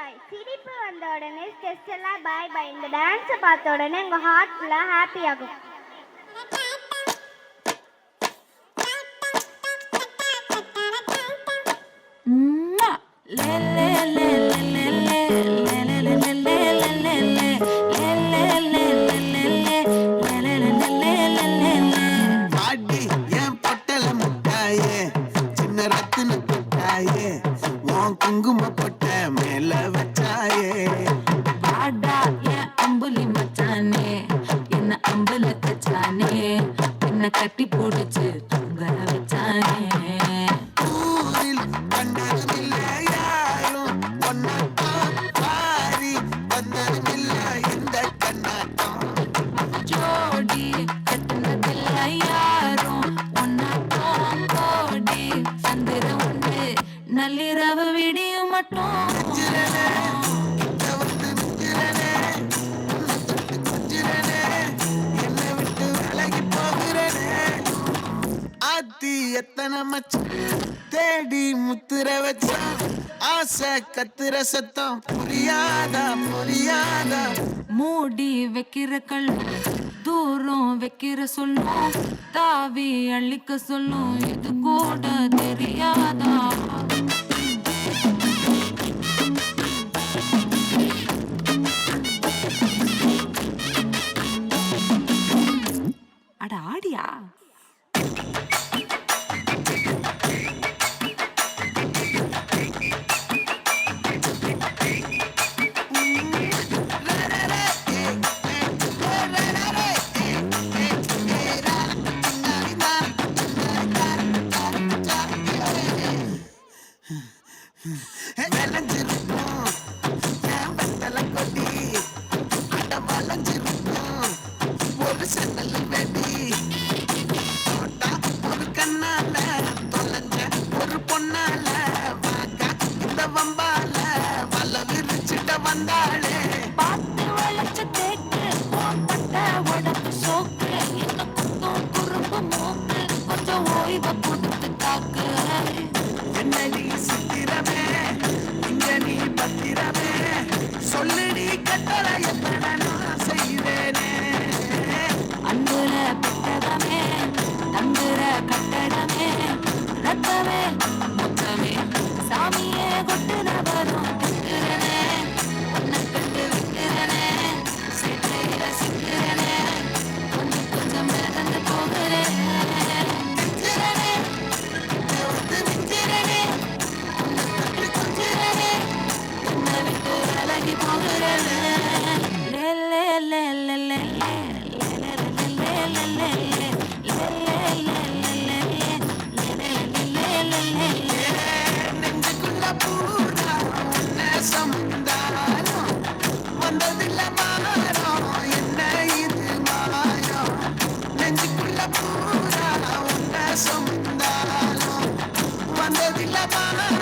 பாய். சிரிப்பு வந்த உடனே ஸ்ட்ரெஸ் எல்லாம் பாய் பாய். இந்த டான்ஸை பார்த்த உடனே உங்கள் ஹார்ட் ஃபுல்லாக ஹாப்பி ஆகும். குங்கும போட்ட மேல வச்சாயே பாடா என் அம்புலி மச்சானே என்ன அம்புல கச்சானே என்ன கட்டி போடுச்சு தூங்க வச்சானே ஊரில் கண்டதுமில்ல யாரும் ஒன்னாட்டம் பாரி வந்ததுமில்ல இந்த கண்ணாட்டம் ஜோடி கட்டுனதில்ல யாரும் ஒன்னாட்டம் கோடி சந்திர உண்டு நள்ளிரவு விடியும் மட்டும் எத்தனை மச்சம் தேடி முத்துற வச்சா ஆசை கத்துற சத்தம் புரியாதா புரியாதா மூடி வைக்கிற கள்ளு தூரம் வைக்கிற சொல்லும் தாவி அள்ளிக்க சொல்லும் இது கூட தெரியாதா அட ஆடியா வந்தாளே பாத்து வளைச்ச தேக்கு போட்ட உடம்பு சோக்கு என்ன குத்தும் குறும்பு மூக்கு கொஞ்சம் ஓய்வை கொடுத்து தாக்கு என்னடி சித்திரமே இங்க நீ பத்திரமே சொல்லுடி கட்டளை எத்தனை நான் செய்வேனே அன்புல பெட்டகமே தங்குற கட்டடமே ரத்தமே மொத்தமே சாமியே கொட்டுன வரும் திக்கிறனே உன்னை கண்டு வைக்கிறனே சேட்டையில சிக்கிறனே கொஞ்சம் கொஞ்சம் மிதந்து போகிறேன் திக்கிறனே வந்து நிற்கிறனே உன்னை கண்டு கொஞ்சிறனே உன்னை விட்டு விலகி போகிறேன் லே லே லே லே லே நெஞ்சுக்குள்ள பூரா உன்னை சமுந்தாரம் வந்ததில்ல மாறம் என்ன இது மாயம் நெஞ்சுக்குள்ள பூரா உன்னை சமுந்தாரம் வந்ததில்ல மாறம்